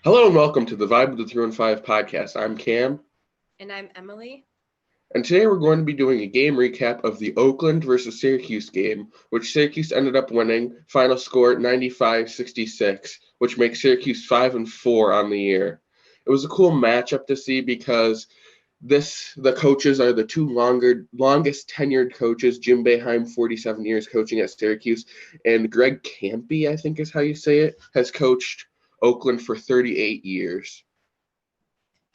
Hello and welcome to the Vibe of the 3 and 5 podcast. I'm Cam, And I'm Emily. and today we're going to be doing a game recap of the Oakland versus Syracuse game, which Syracuse ended up winning. Final score 95-66, which makes Syracuse 5-4 on the year. It was a cool matchup to see because the coaches are the two longest tenured coaches. Jim Boeheim, 47 years coaching at Syracuse, and Greg Campy, I think is how you say it, has coached Oakland for 38 years.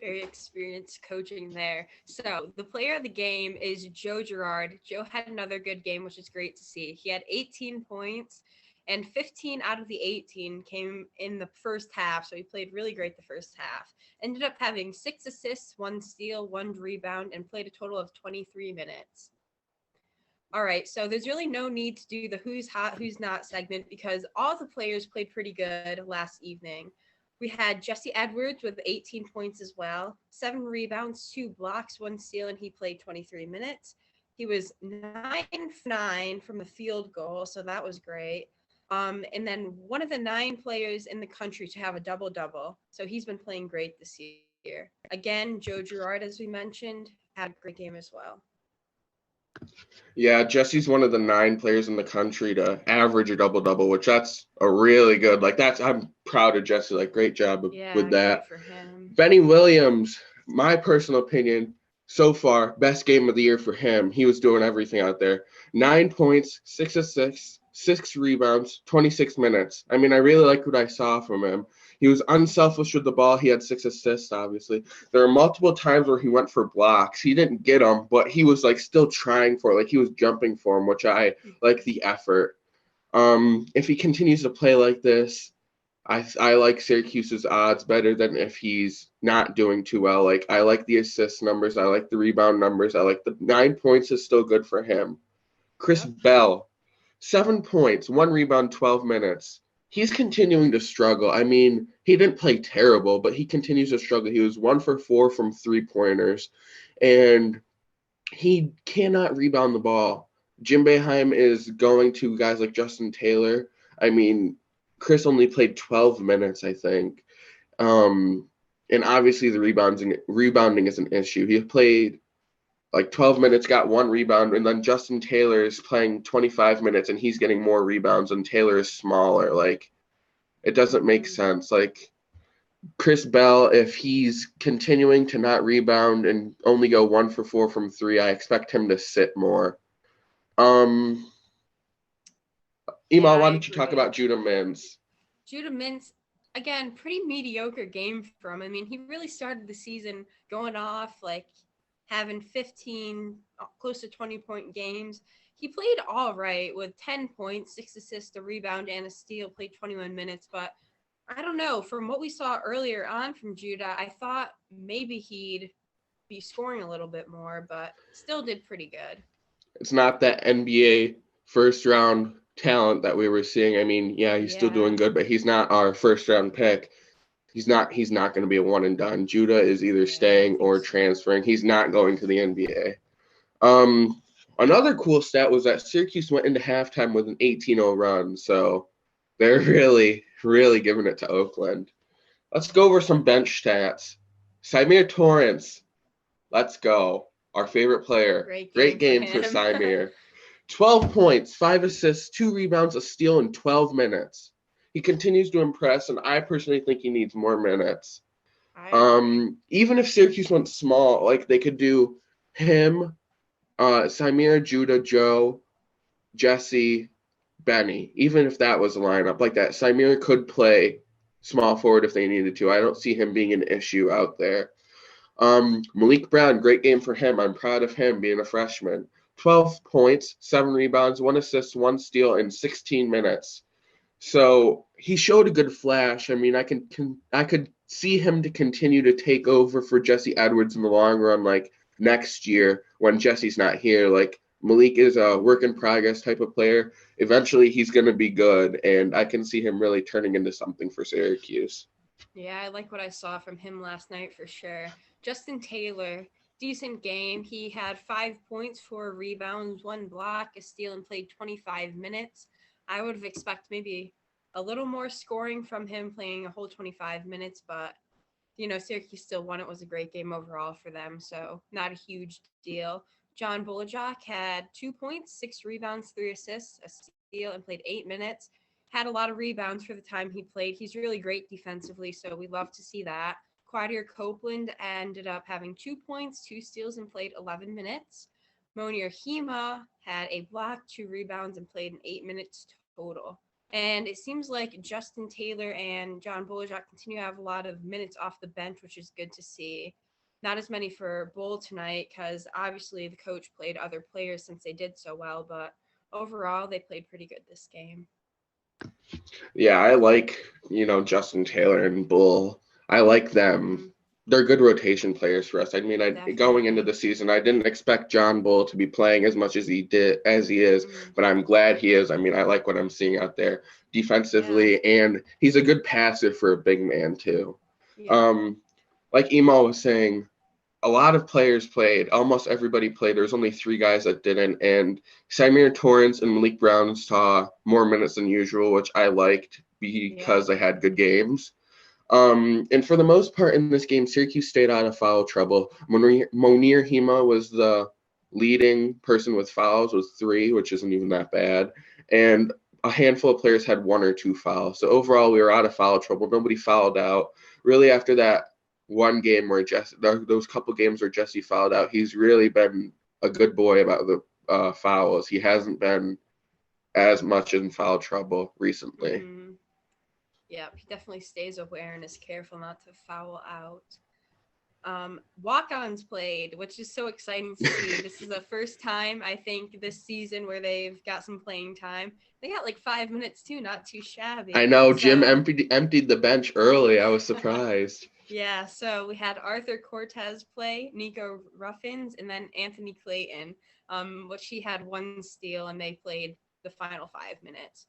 Very experienced coaching there. So the player of the game is Joe Girard. Joe had another good game, which is great to see. He had 18 points, and 15 out of the 18 came in the first half. So he played really great the first half. Ended up having 6 assists, 1 steal, 1 rebound, and played a total of 23 minutes. All right, so there's really no need to do the who's hot, who's not segment because all the players played pretty good last evening. We had Jesse Edwards with 18 points as well, 7 rebounds, 2 blocks, 1 steal, and he played 23 minutes. He was 9 for 9 from the field goal, so that was great. And then one of the 9 players in the country to have a double double, so he's been playing great this year. Again, Joe Girard, as we mentioned, had a great game as well. Yeah, Jesse's one of the 9 players in the country to average a double double, which that's a really good. I'm proud of Jesse. Great job with Yeah, that. great for him. Benny Williams, my personal opinion, so far best game of the year for him. He was doing everything out there. 9 points, 6 assists, 6 rebounds, 26 minutes. I mean, I really like what I saw from him. He was unselfish with the ball. He had 6 assists, obviously. There were multiple times where he went for blocks. He didn't get them, but he was still trying for it. He was jumping for him, which I like the effort. If he continues to play like this, I like Syracuse's odds better than if he's not doing too well. I like the assist numbers. I like the rebound numbers. I like the 9 points is still good for him. Chris Yep. Bell, 7 points, 1 rebound, 12 minutes. He's continuing to struggle. I mean, he didn't play terrible, but he continues to struggle. He was 1 for 4 from 3 pointers, and he cannot rebound the ball. Jim Boeheim is going to guys like Justin Taylor. I mean, Chris only played 12 minutes, I think. And obviously the rebounding is an issue. He played 12 minutes, got 1 rebound, and then Justin Taylor is playing 25 minutes and he's getting more rebounds, and Taylor is smaller. It doesn't make Mm-hmm. sense. Chris Bell, if he's continuing to not rebound and only go 1 for 4 from three, I expect him to sit more. Um, Yeah, Emal, I why don't you talk agree. about Judah Mintz? Judah Mintz, again, pretty mediocre game from him. I mean, he really started the season going off, having 15, close to 20-point games. He played all right with 10 points, 6 assists, a rebound, and a steal, played 21 minutes. But I don't know. From what we saw earlier on from Judah, I thought maybe he'd be scoring a little bit more, but still did pretty good. It's not that NBA first round talent that we were seeing. I mean, yeah, he's still Yeah. doing good, but he's not our first round pick. He's not going to be a one and done. Judah is either Yeah, I staying think or so. transferring. He's not going to the NBA. Another cool stat was that Syracuse went into halftime with an 18-0 run, so they're really, really giving it to Oakland. Let's go over some bench stats. Symir Torrance, let's go. Our favorite player. Great Great game for game for him. Symir. 12 points, 5 assists, 2 rebounds, a steal in 12 minutes. He continues to impress, and I personally think he needs more minutes. I agree. Even if Syracuse went small, they could do him, Symir, Judah, Joe, Jesse, Benny. Even if that was a lineup like that, Symir could play small forward if they needed to. I don't see him being an issue out there. Malik Brown, great game for him. I'm proud of him being a freshman. 12 points, 7 rebounds, 1 assist, 1 steal in 16 minutes. So he showed a good flash. I mean, I could see him to continue to take over for Jesse Edwards in the long run, next year when Jesse's not here. Malik is a work in progress type of player. Eventually, he's going to be good, and I can see him really turning into something for Syracuse. Yeah, I like what I saw from him last night for sure. Justin Taylor, decent game. He had 5 points, 4 rebounds, 1 block, a steal, and played 25 minutes. I would have expected maybe a little more scoring from him playing a whole 25 minutes, but Syracuse still won. It was a great game overall for them, so not a huge deal. John Bolajak had 2 points, 6 rebounds, 3 assists, a steal, and played 8 minutes. Had a lot of rebounds for the time he played. He's really great defensively, so we love to see that. Quadir Copeland ended up having 2 points, 2 steals, and played 11 minutes. Monir Hema had a block, 2 rebounds, and played in 8 minutes total. And it seems like Justin Taylor and John Bolajak continue to have a lot of minutes off the bench, which is good to see. Not as many for Bull tonight because obviously the coach played other players since they did so well, but overall they played pretty good this game. Yeah, I like, Justin Taylor and Bull. I like them. Mm-hmm. They're good rotation players for us. I mean, going into the season, I didn't expect John Bull to be playing as much as he is, but I'm glad he is. I mean, I like what I'm seeing out there defensively, and he's a good passer for a big man too. Yeah. Like Emal was saying, a lot of players played. Almost everybody played. There was only 3 guys that didn't, and Samir Torrance and Malik Brown saw more minutes than usual, which I liked because they had good games. And for the most part in this game, Syracuse stayed out of foul trouble. Monir Hema was the leading person with fouls, with 3, which isn't even that bad. And a handful of players had 1 or 2 fouls. So overall, we were out of foul trouble. Nobody fouled out. Really, after that one game where those couple games where Jesse fouled out, he's really been a good boy about the fouls. He hasn't been as much in foul trouble recently. Mm-hmm. Yeah, he definitely stays aware and is careful not to foul out. Walk-ons played, which is so exciting to see. This is the first time, I think, this season where they've got some playing time. They got like 5 minutes, too, not too shabby. I know, Jim emptied the bench early. I was surprised. Yeah, so we had Arthur Cortez play, Nico Ruffins, and then Anthony Clayton, which he had 1 steal, and they played the final 5 minutes.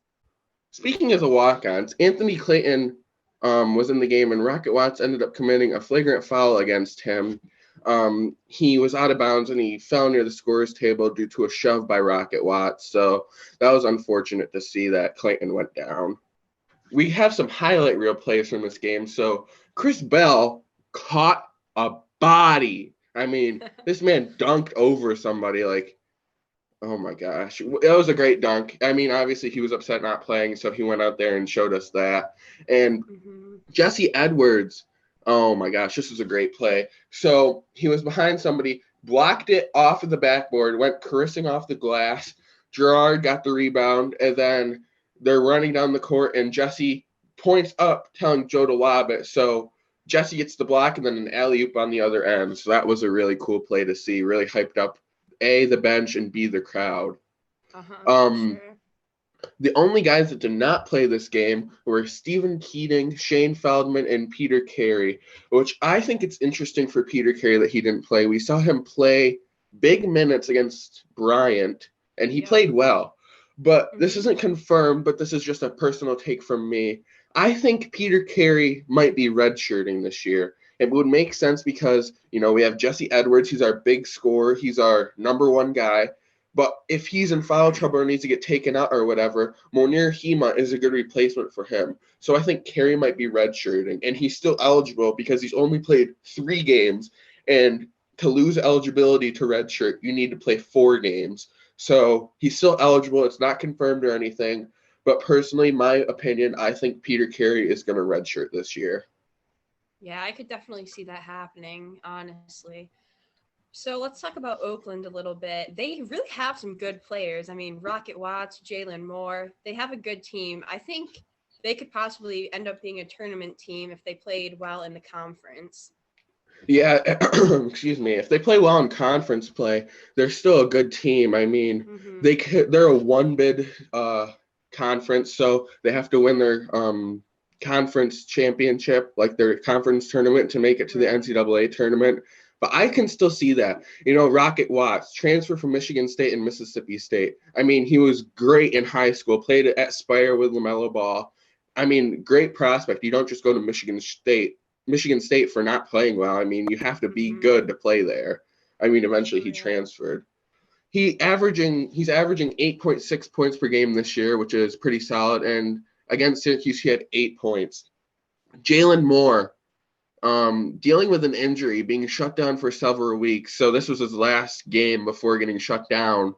Speaking of the walk-ons, Anthony Clayton was in the game, and Rocket Watts ended up committing a flagrant foul against him. He was out of bounds, and he fell near the scorer's table due to a shove by Rocket Watts. So that was unfortunate to see that Clayton went down. We have some highlight reel plays from this game. So Chris Bell caught a body. I mean, this man dunked over somebody like, oh my gosh. It was a great dunk. I mean, obviously he was upset not playing, so he went out there and showed us that. And Jesse Edwards, oh my gosh, this was a great play. So he was behind somebody, blocked it off of the backboard, went caressing off the glass. Gerard got the rebound, and then they're running down the court, and Jesse points up, telling Joe to lob it. So Jesse gets the block and then an alley-oop on the other end. So that was a really cool play to see, really hyped up A, the bench, and B, the crowd. Sure. The only guys that did not play this game were Stephen Keating, Shane Feldman, and Peter Carey, which I think it's interesting for Peter Carey that he didn't play. We saw him play big minutes against Bryant, and he played well. But this isn't confirmed, but this is just a personal take from me. I think Peter Carey might be redshirting this year. It would make sense because, we have Jesse Edwards. He's our big scorer. He's our number 1 guy. But if he's in foul trouble or needs to get taken out or whatever, Monir Hema is a good replacement for him. So I think Carey might be redshirting. And he's still eligible because he's only played 3 games. And to lose eligibility to redshirt, you need to play 4 games. So he's still eligible. It's not confirmed or anything. But personally, my opinion, I think Peter Carey is going to redshirt this year. Yeah, I could definitely see that happening, honestly. So let's talk about Oakland a little bit. They really have some good players. I mean, Rocket Watts, Jalen Moore, they have a good team. I think they could possibly end up being a tournament team if they played well in the conference. Yeah, excuse me. If they play well in conference play, they're still a good team. I mean, they're a 1-bid conference, so they have to win their conference championship, like their conference tournament, to make it to the NCAA tournament. But I can still see that. Rocket Watts, transfer from Michigan State and Mississippi State. I mean, he was great in high school, played at Spire with LaMelo Ball. I mean, great prospect. You don't just go to Michigan State for not playing well. I mean, you have to be good to play there. I mean, eventually he transferred. He's averaging 8.6 points per game this year, which is pretty solid. And Against Syracuse, he had 8 points. Jalen Moore, dealing with an injury, being shut down for several weeks. So this was his last game before getting shut down.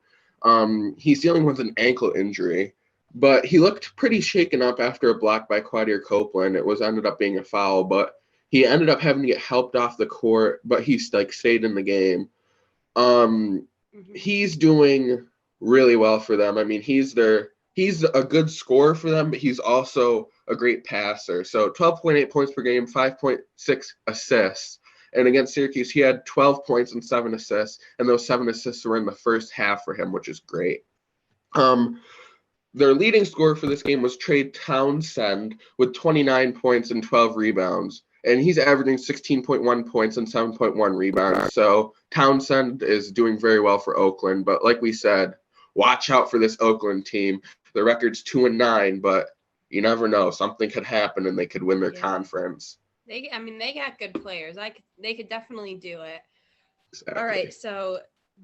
He's dealing with an ankle injury, but he looked pretty shaken up after a block by Quadir Copeland. It was ended up being a foul, but he ended up having to get helped off the court, but he stayed in the game. He's doing really well for them. I mean, he's a good scorer for them, but he's also a great passer. So 12.8 points per game, 5.6 assists. And against Syracuse, he had 12 points and 7 assists, and those 7 assists were in the first half for him, which is great. Their leading scorer for this game was Trey Townsend with 29 points and 12 rebounds. And he's averaging 16.1 points and 7.1 rebounds. So Townsend is doing very well for Oakland. But like we said, watch out for this Oakland team. The record's 2-9, but you never know. Something could happen and they could win their conference. They got good players. They could definitely do it. Exactly. All right, so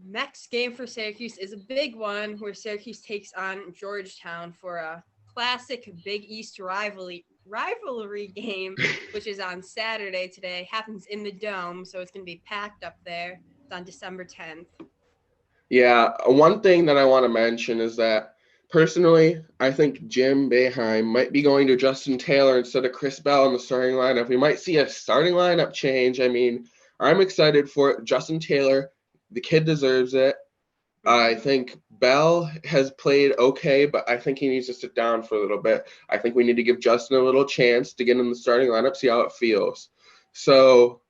next game for Syracuse is a big one where Syracuse takes on Georgetown for a classic Big East rivalry game, which is on Saturday today. Happens in the Dome, so it's going to be packed up there. It's on December 10th. Yeah, one thing that I want to mention is that personally, I think Jim Boeheim might be going to Justin Taylor instead of Chris Bell in the starting lineup. We might see a starting lineup change. I mean, I'm excited for it. Justin Taylor, the kid deserves it. I think Bell has played okay, but I think he needs to sit down for a little bit. I think we need to give Justin a little chance to get in the starting lineup, see how it feels. So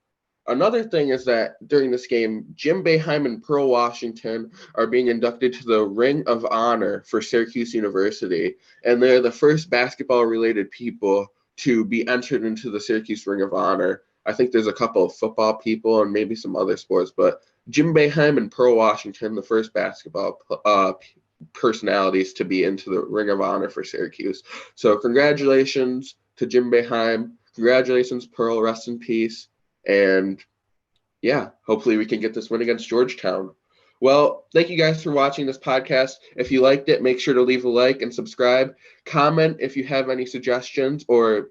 another thing is that during this game, Jim Boeheim and Pearl Washington are being inducted to the Ring of Honor for Syracuse University, and they're the first basketball-related people to be entered into the Syracuse Ring of Honor. I think there's a couple of football people and maybe some other sports, but Jim Boeheim and Pearl Washington, the first basketball personalities to be into the Ring of Honor for Syracuse. So congratulations to Jim Boeheim. Congratulations, Pearl. Rest in peace. And yeah, hopefully we can get this win against Georgetown. Well, thank you guys for watching this podcast. If you liked it, make sure to leave a like and subscribe. Comment if you have any suggestions or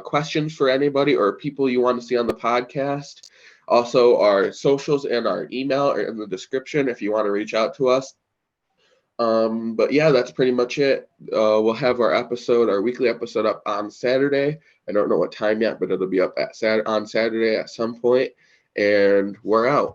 questions for anybody or people you want to see on the podcast. Also, our socials and our email are in the description if you want to reach out to us. But yeah, that's pretty much it. We'll have our weekly episode up on Saturday. I don't know what time yet, but it'll be up on Saturday at some point. And we're out.